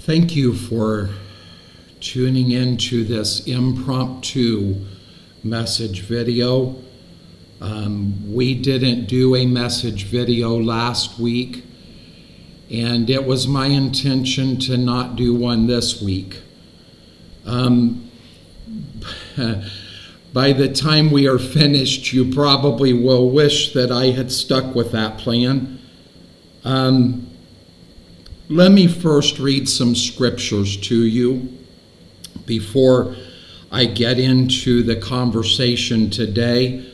Thank you for tuning in to this impromptu message video. We didn't do a message video last week, and it was my intention to not do one this week. By the time we are finished, you probably will wish that I had stuck with that plan. Let me first read some scriptures to you before I get into the conversation today.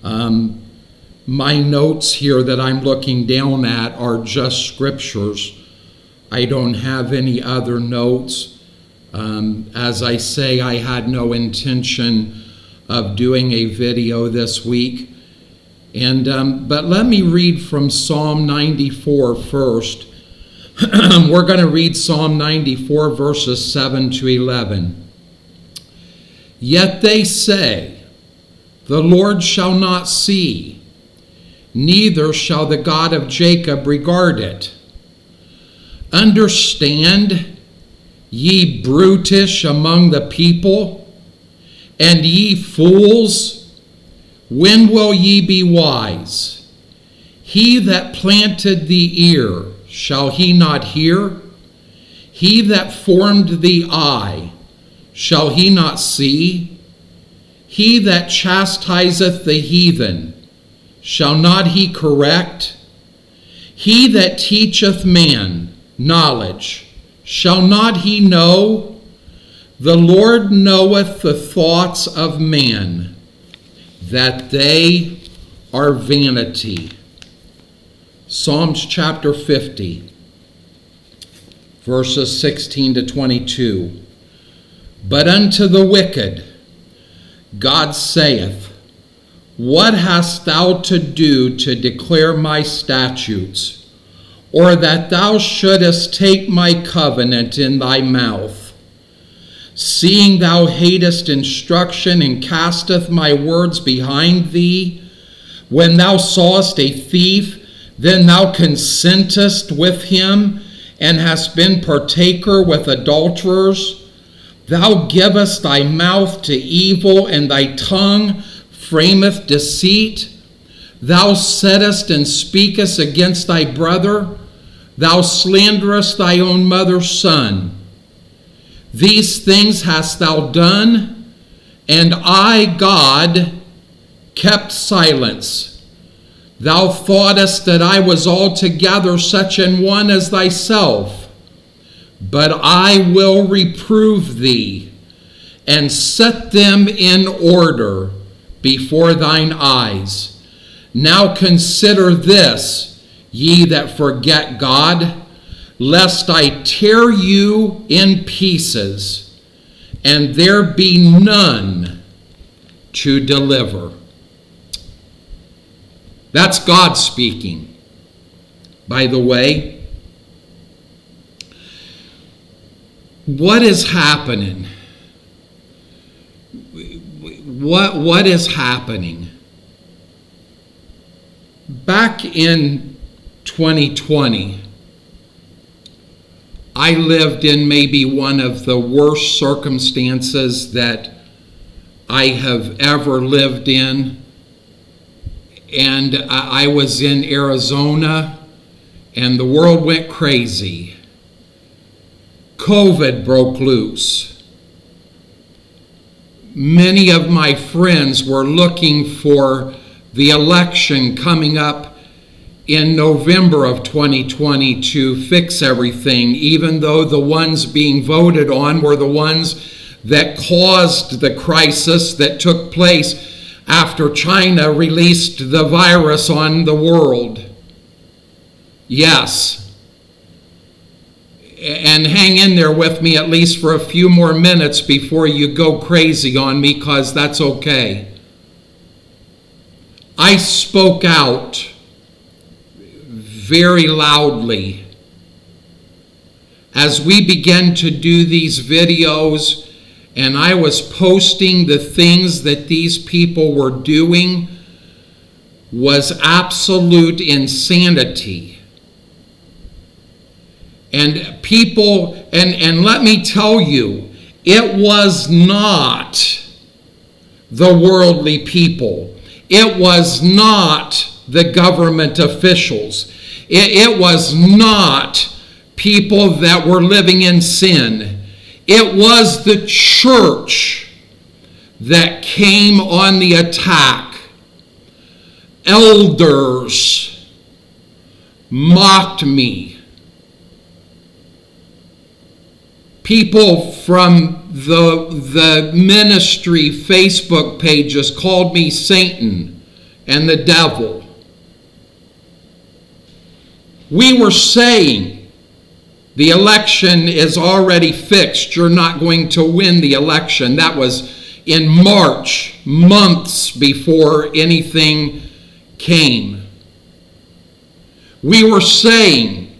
My notes here that I'm looking down at are just scriptures. I don't have any other notes. As I say, I had no intention of doing a video this week. But let me read from Psalm 94 first. We're going to read Psalm 94 verses 7 to 11. Yet they say, the Lord shall not see, neither shall the God of Jacob regard it. Understand, ye brutish among the people, and ye fools, when will ye be wise? He that planted the ear, shall he not hear? He that formed the eye, shall he not see? He that chastiseth the heathen, shall not he correct? He that teacheth man knowledge, shall not he know? The Lord knoweth the thoughts of man, that they are vanity. Psalms chapter 50, verses 16 to 22. But unto the wicked God saith, what hast thou to do to declare my statutes, or that thou shouldest take my covenant in thy mouth? Seeing thou hatest instruction, and casteth my words behind thee, when thou sawest a thief, then thou consentest with him, and hast been partaker with adulterers. Thou givest thy mouth to evil, and thy tongue frameth deceit. Thou saidest and speakest against thy brother. Thou slanderest thy own mother's son. These things hast thou done, and I, God, kept silence. Thou thoughtest that I was altogether such an one as thyself. But I will reprove thee, and set them in order before thine eyes. Now consider this, ye that forget God, lest I tear you in pieces, and there be none to deliver. That's God speaking. By the way, what is happening? What is happening? Back in 2020, I lived in maybe one of the worst circumstances that I have ever lived in. And I was in Arizona, and the world went crazy. COVID broke loose. Many of my friends were looking for the election coming up in November of 2020 to fix everything, even though the ones being voted on were the ones that caused the crisis that took place after China released the virus on the world. Yes. And hang in there with me at least for a few more minutes before you go crazy on me, because that's okay. I spoke out very loudly as we began to do these videos, and I was posting the things that these people were doing was absolute insanity. And people and let me tell you, it was not the worldly people. It was not the government officials. It was not people that were living in sin. It was the church that came on the attack. Elders mocked me. People from the ministry Facebook pages called me Satan and the devil. We were saying the election is already fixed. You're not going to win the election. That was in March, months before anything came. We were saying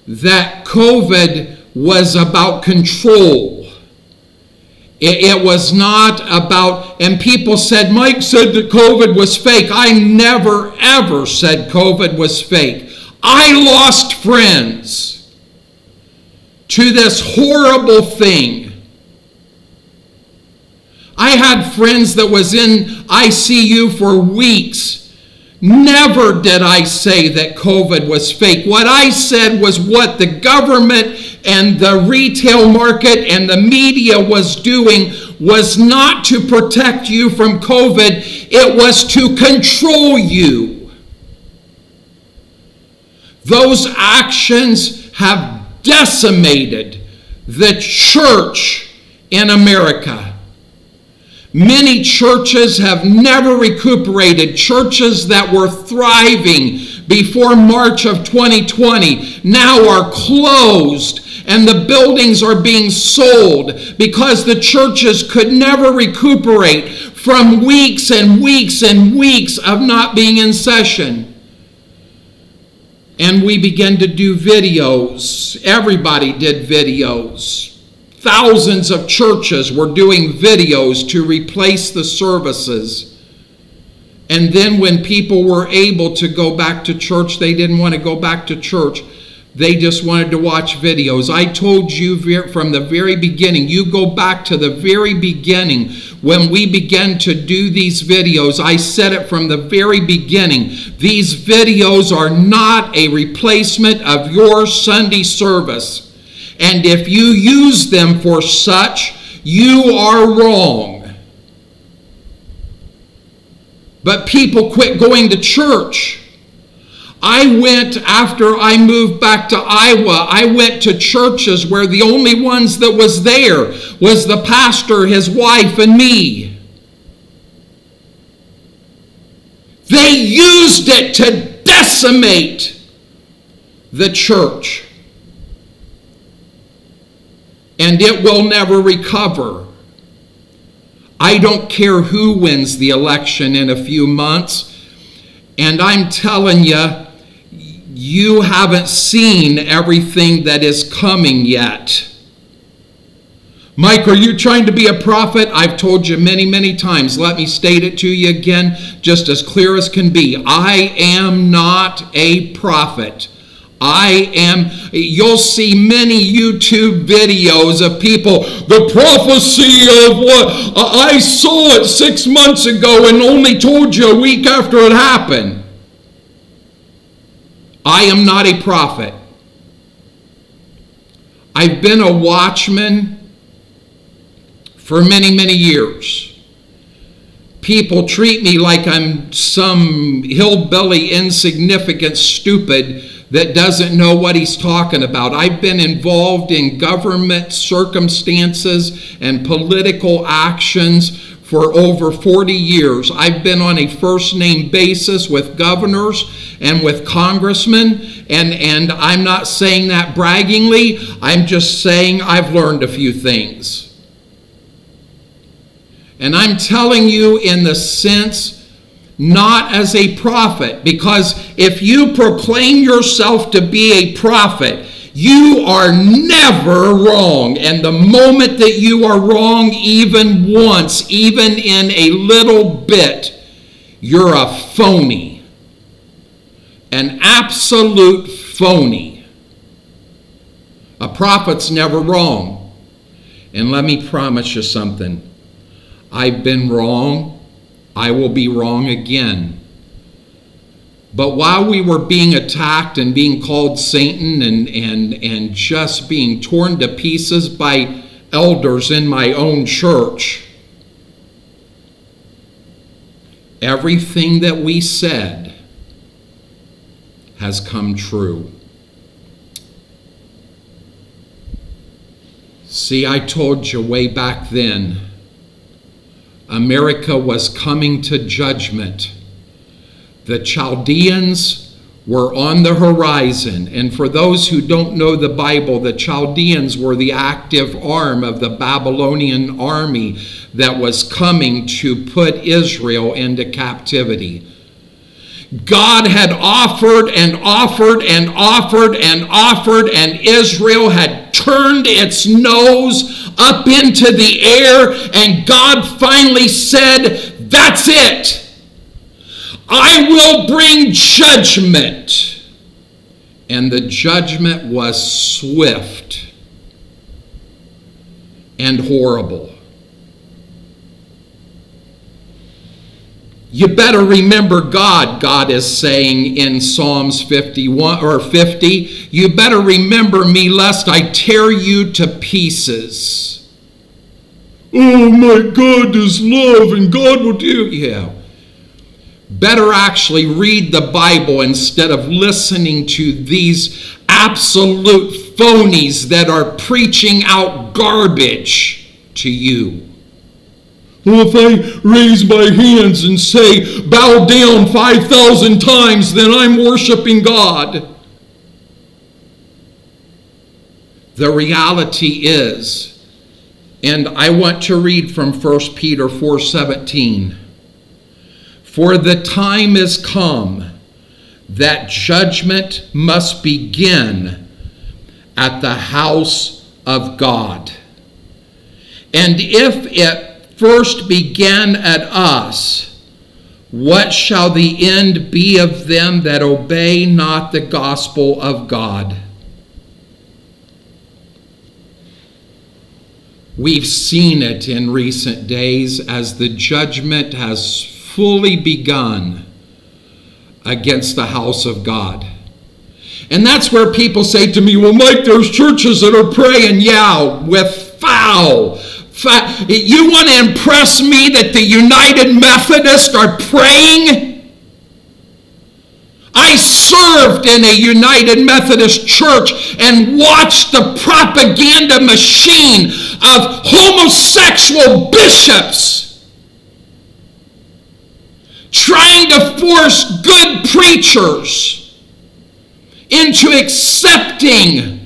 that COVID was about control. It was not about, and people said, Mike said that COVID was fake. I never, ever said COVID was fake. I lost friends to this horrible thing. I had friends that was in ICU for weeks. Never did I say that COVID was fake. What I said was what the government and the retail market and the media was doing was not to protect you from COVID. It was to control you. Those actions have decimated the church in America. Many churches have never recuperated. Churches that were thriving before March of 2020 now are closed, and the buildings are being sold because the churches could never recuperate from weeks and weeks and weeks of not being in session. And we began to do videos. Everybody did videos. Thousands of churches were doing videos to replace the services. And then when people were able to go back to church, they didn't want to go back to church. They just wanted to watch videos. I told you from the very beginning, you go back to the very beginning when we began to do these videos. I said it from the very beginning. These videos are not a replacement of your Sunday service. And if you use them for such, you are wrong. But people quit going to church. I went, after I moved back to Iowa, I went to churches where the only ones that was there was the pastor, his wife, and me. They used it to decimate the church. And it will never recover. I don't care who wins the election in a few months. And I'm telling you, you haven't seen everything that is coming yet. Mike, are you trying to be a prophet? I've told you many, many times. Let me state it to you again, just as clear as can be. I am not a prophet. You'll see many YouTube videos of people, the prophecy of what I saw it 6 months ago and only told you a week after it happened. I am not a prophet. I've been a watchman for many, many years. People treat me like I'm some hillbilly, insignificant, stupid that doesn't know what he's talking about. I've been involved in government circumstances and political actions for over 40 years. I've been on a first name basis with governors and with congressmen, and I'm not saying that braggingly. I'm just saying I've learned a few things. And I'm telling you in the sense, not as a prophet, because if you proclaim yourself to be a prophet, you are never wrong. And the moment that you are wrong even once, even in a little bit, you're a phony. An absolute phony. A prophet's never wrong. And let me promise you something. I've been wrong. I will be wrong again. But while we were being attacked and being called Satan and just being torn to pieces by elders in my own church, everything that we said has come true. See, I told you way back then, America was coming to judgment. The Chaldeans were on the horizon. And for those who don't know the Bible, the Chaldeans were the active arm of the Babylonian army that was coming to put Israel into captivity. God had offered and offered and offered and offered, and Israel had turned its nose up into the air, and God finally said, "That's it. I will bring judgment." And the judgment was swift and horrible. You better remember God, God is saying in Psalms 51 or 50. You better remember me lest I tear you to pieces. Oh, my God is love and God will do. Yeah. Better actually read the Bible instead of listening to these absolute phonies that are preaching out garbage to you. Well, if I raise my hands and say, bow down 5,000 times, then I'm worshiping God. The reality is, and I want to read from 1 Peter 4:17. For the time is come that judgment must begin at the house of God. And if it first began at us, what shall the end be of them that obey not the gospel of God? We've seen it in recent days as the judgment has fully begun against the house of God. And that's where people say to me, well, Mike, there's churches that are praying, with foul. You want to impress me that the United Methodists are praying? I served in a United Methodist church and watched the propaganda machine of homosexual bishops trying to force good preachers into accepting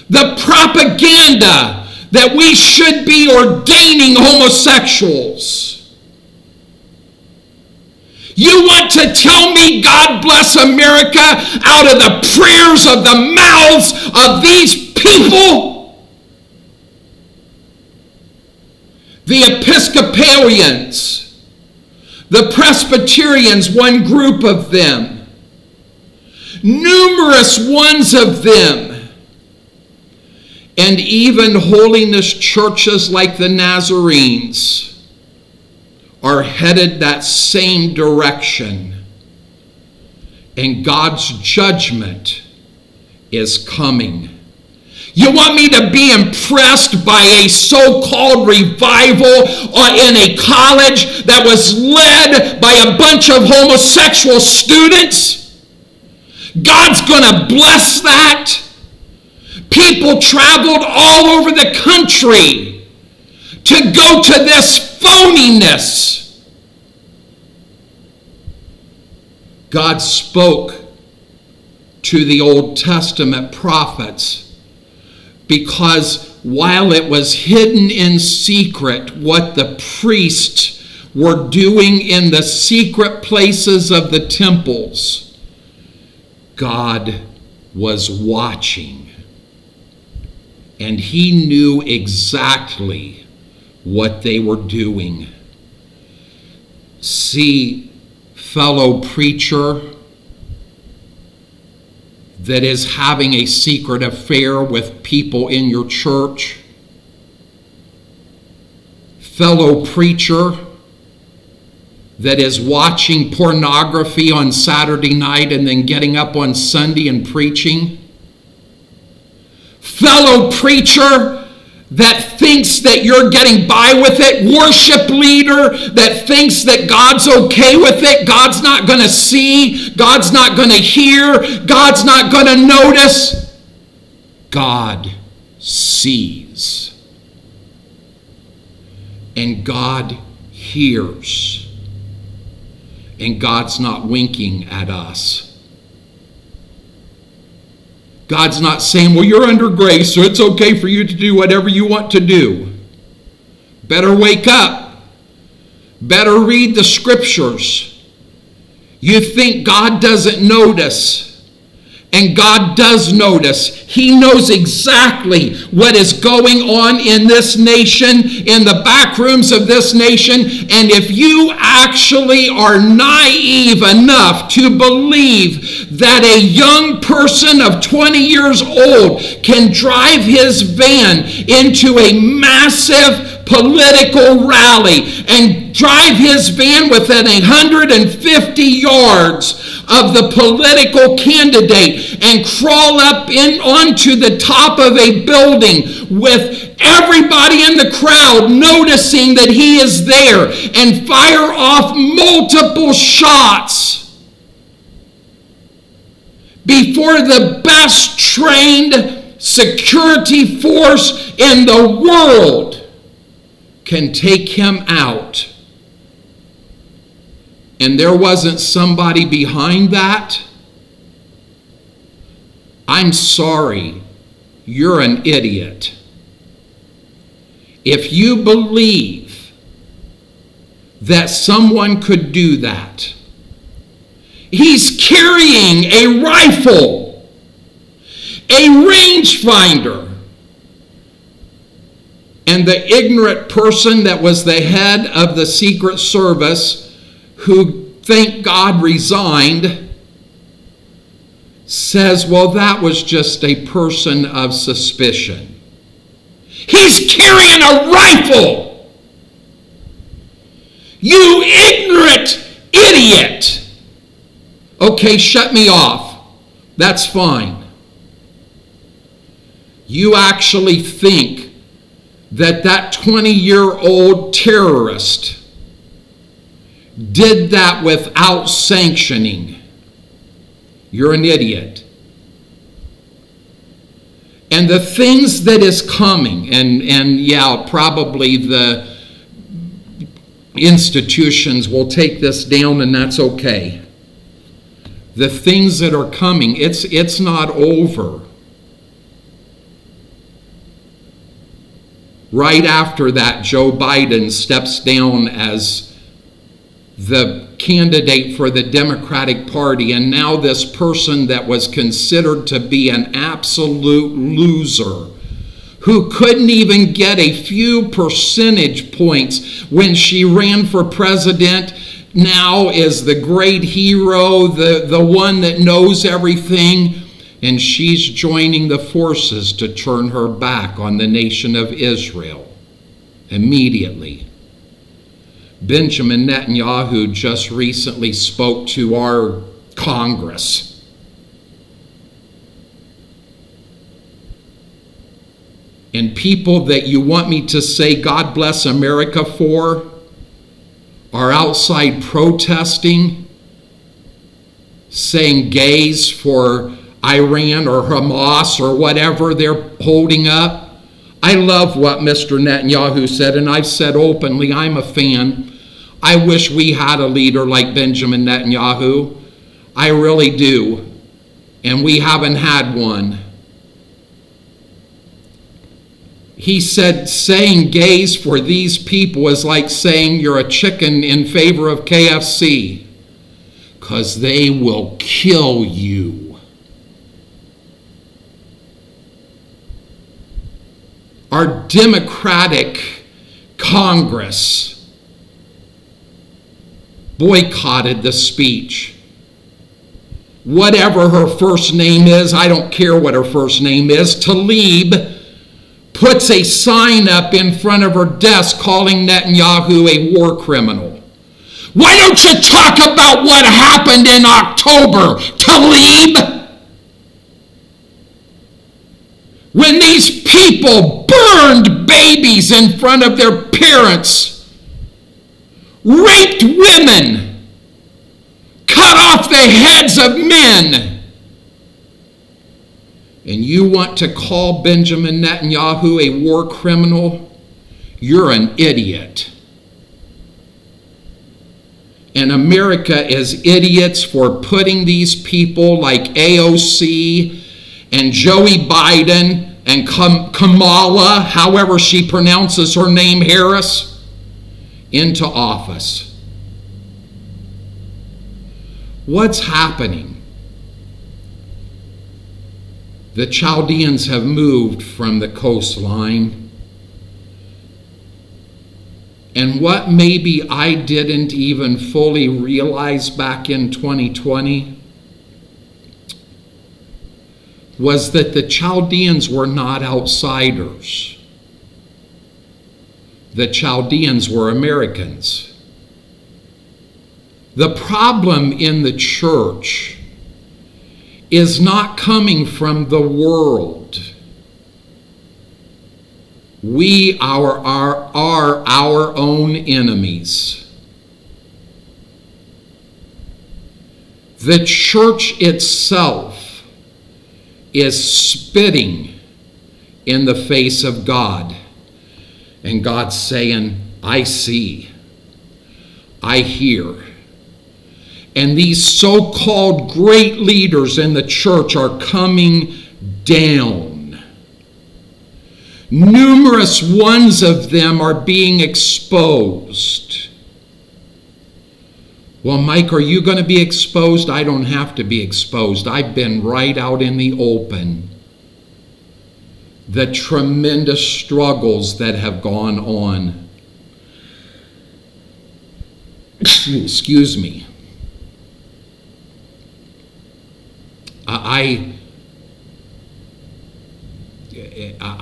the propaganda that we should be ordaining homosexuals. You want to tell me God bless America out of the prayers of the mouths of these people? The Episcopalians, the Presbyterians, one group of them, numerous ones of them, and even holiness churches like the Nazarenes are headed that same direction. And God's judgment is coming. You want me to be impressed by a so-called revival in a college that was led by a bunch of homosexual students? God's going to bless that. People traveled all over the country to go to this phoniness. God spoke to the Old Testament prophets because while it was hidden in secret what the priests were doing in the secret places of the temples, God was watching. And he knew exactly what they were doing. See, fellow preacher, that is having a secret affair with people in your church, fellow preacher that is watching pornography on Saturday night and then getting up on Sunday and preaching, fellow preacher that thinks that you're getting by with it, worship leader that thinks that God's okay with it, God's not going to see, God's not going to hear, God's not going to notice. God sees. And God hears. And God's not winking at us. God's not saying, well, you're under grace, so it's okay for you to do whatever you want to do. Better wake up. Better read the scriptures. You think God doesn't notice. And God does notice. He knows exactly what is going on in this nation, in the back rooms of this nation. And if you actually are naive enough to believe that a young person of 20 years old can drive his van into a massive political rally and drive his van within 150 yards of the political candidate and crawl up onto the top of a building with everybody in the crowd noticing that he is there and fire off multiple shots before the best trained security force in the world can take him out. And there wasn't somebody behind that? I'm sorry, you're an idiot. If you believe that someone could do that, he's carrying a rifle, a rangefinder. And the ignorant person that was the head of the Secret Service, who, thank God, resigned, says, well, that was just a person of suspicion. He's carrying a rifle! You ignorant idiot! Okay, shut me off. That's fine. You actually think that 20-year-old terrorist did that without sanctioning. You're an idiot. And the things that is coming, and yeah, probably the institutions will take this down, and that's okay. The things that are coming, it's not over. Right after that, Joe Biden steps down as the candidate for the Democratic Party, and now this person that was considered to be an absolute loser, who couldn't even get a few percentage points when she ran for president, now is the great hero, the one that knows everything. And she's joining the forces to turn her back on the nation of Israel immediately. Benjamin Netanyahu just recently spoke to our Congress. And people that you want me to say God bless America for are outside protesting, saying gays for Iran or Hamas or whatever they're holding up. I love what Mr. Netanyahu said, and I've said openly, I'm a fan. I wish we had a leader like Benjamin Netanyahu. I really do. And we haven't had one. He said saying gays for these people is like saying you're a chicken in favor of KFC, because they will kill you. Our Democratic Congress boycotted the speech. whatever her first name is, I don't care what her first name is, Tlaib, puts a sign up in front of her desk calling Netanyahu a war criminal. Why don't you talk about what happened in October, Tlaib? When these people burned babies in front of their parents, raped women, cut off the heads of men, and you want to call Benjamin Netanyahu a war criminal, you're an idiot. And America is idiots for putting these people like AOC and Joey Biden and Kamala, however she pronounces her name, Harris, into office. What's happening? The Chaldeans have moved from the coastline. And what maybe I didn't even fully realize back in 2020 was that the Chaldeans were not outsiders. The Chaldeans were Americans. The problem in the church is not coming from the world. We are our own enemies. The church itself is spitting in the face of God. And God's saying, I see, I hear. And these so-called great leaders in the church are coming down. Numerous ones of them are being exposed. Well, Mike, are you going to be exposed? I don't have to be exposed. I've been right out in the open. The tremendous struggles that have gone on. Excuse me.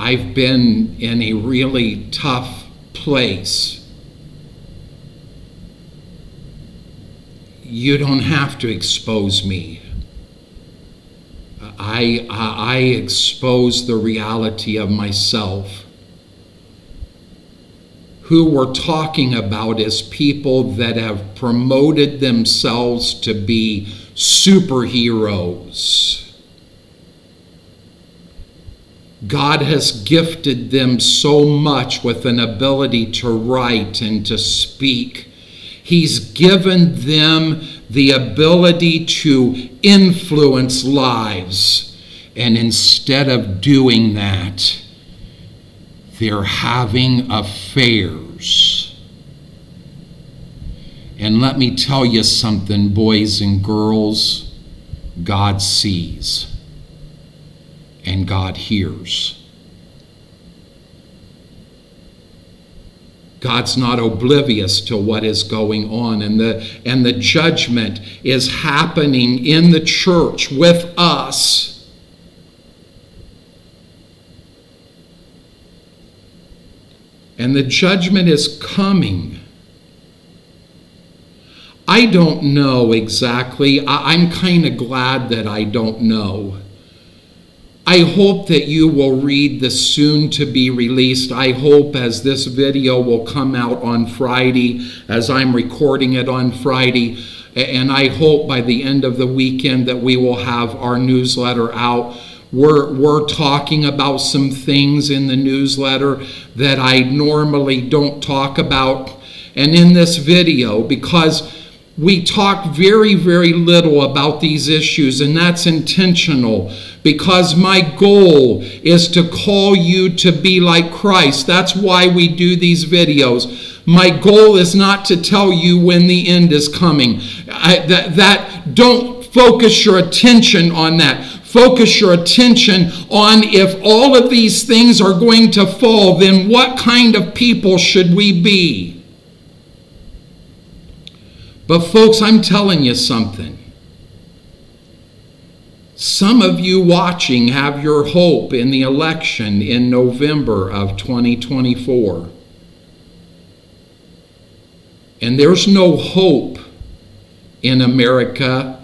I've been in a really tough place. You don't have to expose me. I expose the reality of myself. Who we're talking about is people that have promoted themselves to be superheroes. God has gifted them so much with an ability to write and to speak. He's given them the ability to influence lives. And instead of doing that, they're having affairs. And let me tell you something, boys and girls, God sees and God hears. God's not oblivious to what is going on, and the judgment is happening in the church with us. And the judgment is coming. I don't know exactly. I'm kind of glad that I don't know. I hope that you will read the soon to be released. I hope as this video will come out on Friday, as I'm recording it on Friday, and I hope by the end of the weekend that we will have our newsletter out. We're talking about some things in the newsletter that I normally don't talk about. And in this video, because we talk very, very little about these issues, and that's intentional, because my goal is to call you to be like Christ. That's why we do these videos. My goal is not to tell you when the end is coming. Don't focus your attention on that. Focus your attention on, if all of these things are going to fall, then what kind of people should we be? But folks, I'm telling you something. Some of you watching have your hope in the election in November of 2024. And there's no hope in America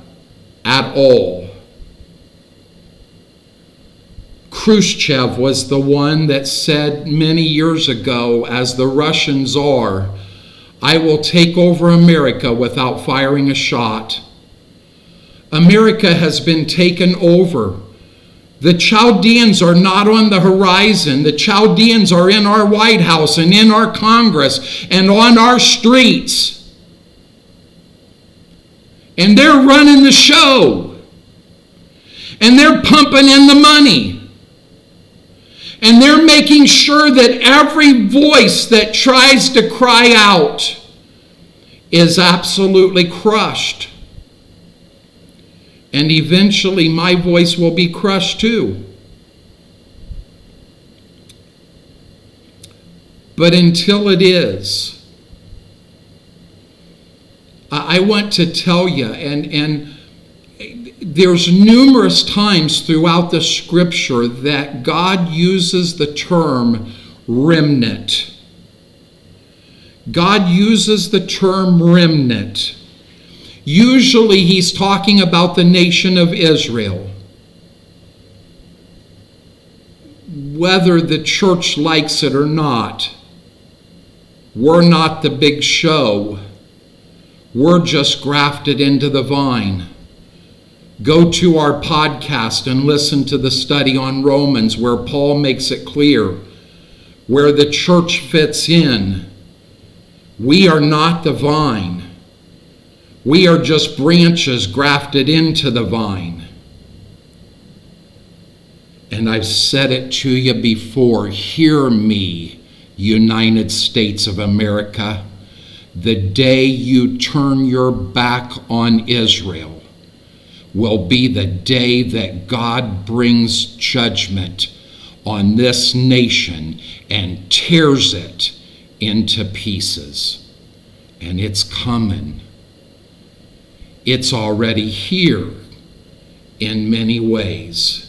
at all. Khrushchev was the one that said many years ago, as the Russian Tsar, "I will take over America without firing a shot." America has been taken over. The Chaldeans are not on the horizon. The Chaldeans are in our White House and in our Congress and on our streets. And they're running the show. And they're pumping in the money. And they're making sure that every voice that tries to cry out is absolutely crushed. And eventually my voice will be crushed too. But until it is, I want to tell you, and there's numerous times throughout the scripture that God uses the term remnant. God uses the term remnant. Usually he's talking about the nation of Israel. Whether the church likes it or not, we're not the big show. We're just grafted into the vine. Go to our podcast and listen to the study on Romans where Paul makes it clear where the church fits in. We are not the vine. We are just branches grafted into the vine. And I've said it to you before. Hear me, United States of America. The day you turn your back on Israel will be the day that God brings judgment on this nation and tears it into pieces. And it's coming. It's already here in many ways.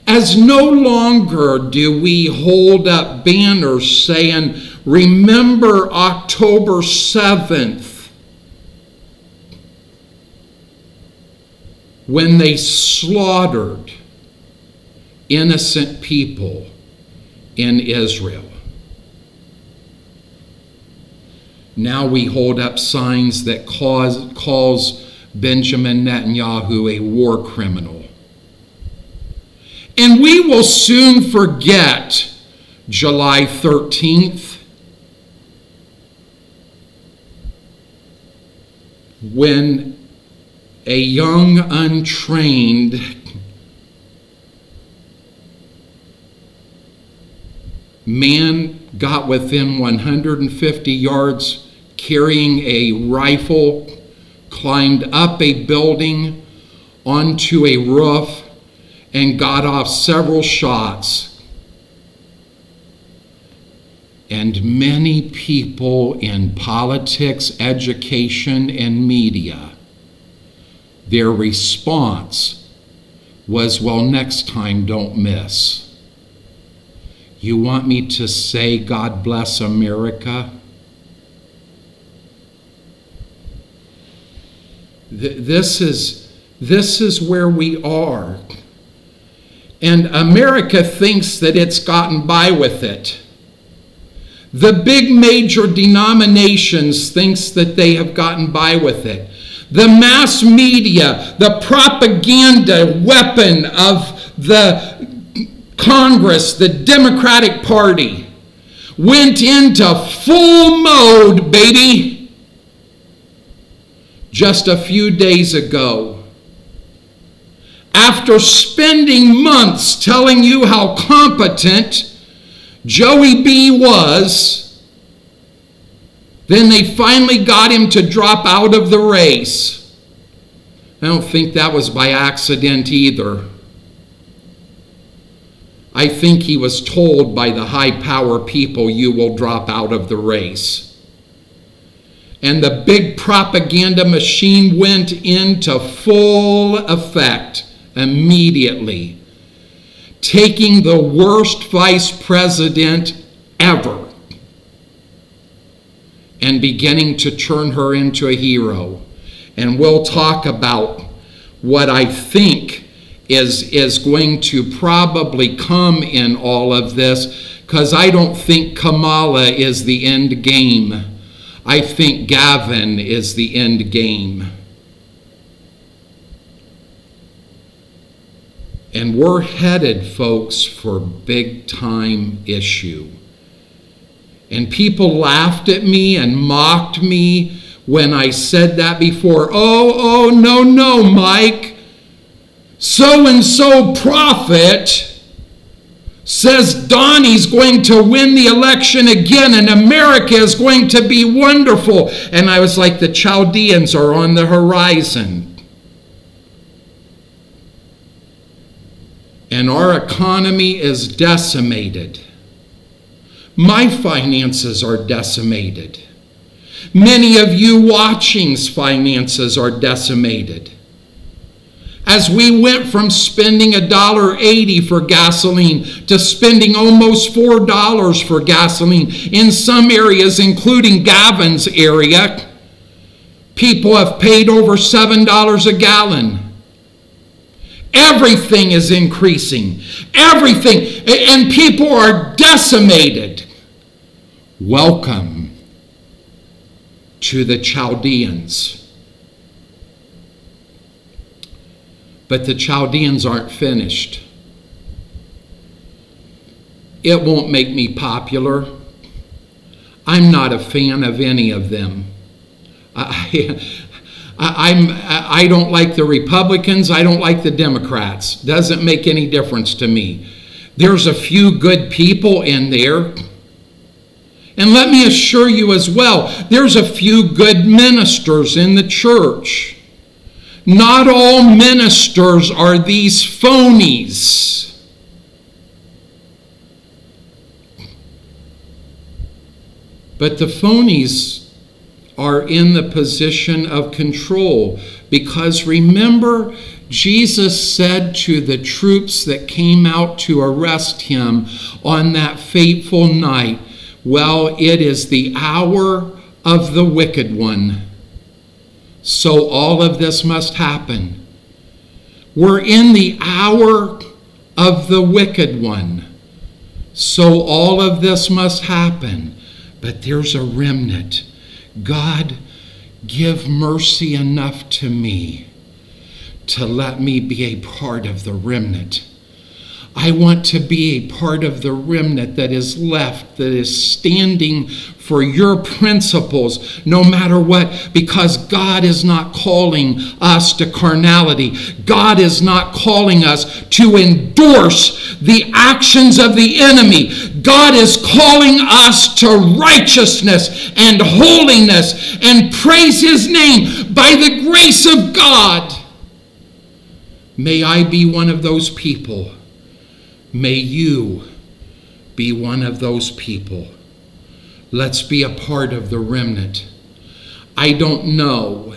As no longer do we hold up banners saying, "Remember October 7th, when they slaughtered innocent people in Israel." Now we hold up signs that calls Benjamin Netanyahu a war criminal. And we will soon forget July 13th, when a young, untrained man got within 150 yards carrying a rifle, climbed up a building onto a roof, and got off several shots. And many people in politics, education, and media, their response was, "Well, next time, don't miss." You want me to say, God bless America? This is where we are. And America thinks that it's gotten by with it. The big major denominations thinks that they have gotten by with it. The mass media, the propaganda weapon of the Congress, the Democratic Party, went into full mode, baby, just a few days ago. After spending months telling you how competent Joey B was, then they finally got him to drop out of the race. I don't think that was by accident either. I think he was told by the high power people, you will drop out of the race. and the big propaganda machine went into full effect immediately, taking the worst vice president ever and beginning to turn her into a hero. And we'll talk about what I think is going to probably come in all of this, because I don't think Kamala is the end game. I think Gavin is the end game. And we're headed, folks, for big time issue. And people laughed at me and mocked me when I said that before. Oh, no, Mike. So-and-so prophet says Donnie's going to win the election again and America is going to be wonderful. And I was like, the Chaldeans are on the horizon. And our economy is decimated. My finances are decimated. Many of you watching's finances are decimated. As we went from spending $1.80 for gasoline to spending almost $4 for gasoline in some areas, including Gavin's area, people have paid over $7 a gallon. Everything is increasing. Everything. And people are decimated. Welcome to the Chaldeans. But the Chaldeans aren't finished. It won't make me popular. I'm not a fan of any of them. I don't like the Republicans. I don't like the Democrats. Doesn't make any difference to me. There's a few good people in there. And let me assure you as well, there's a few good ministers in the church. Not all ministers are these phonies. But the phonies are in the position of control, because remember, Jesus said to the troops that came out to arrest him on that fateful night, well, it is the hour of the wicked one. So all of this must happen. We're in the hour of the wicked one. So all of this must happen. But there's a remnant. God, give mercy enough to me to let me be a part of the remnant. I want to be a part of the remnant that is left, that is standing for your principles no matter what, because God is not calling us to carnality. God is not calling us to endorse the actions of the enemy. God is calling us to righteousness and holiness and praise his name by the grace of God. May I be one of those people. May you be one of those people. Let's be a part of the remnant. I don't know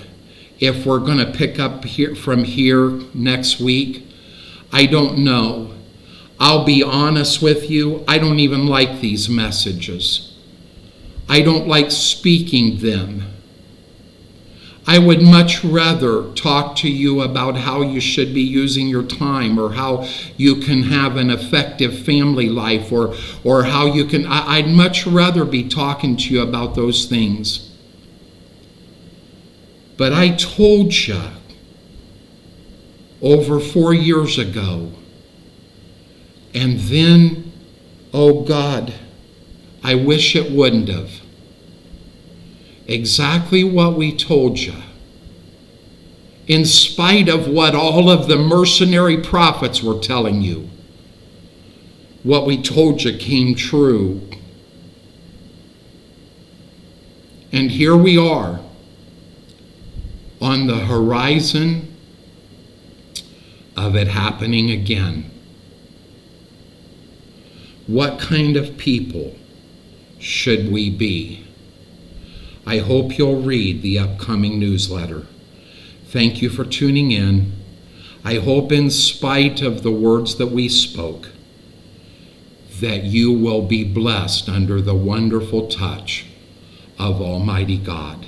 if we're going to pick up from here next week. I don't know. I'll be honest with you. I don't even like these messages. I don't like speaking them. I would much rather talk to you about how you should be using your time, or how you can have an effective family life, or how you can. I'd much rather be talking to you about those things. But I told you over 4 years ago, and then, oh God, I wish it wouldn't have. Exactly what we told you. In spite of what all of the mercenary prophets were telling you, what we told you came true. And here we are on the horizon of it happening again. What kind of people should we be? I hope you'll read the upcoming newsletter. Thank you for tuning in. I hope in spite of the words that we spoke, that you will be blessed under the wonderful touch of Almighty God.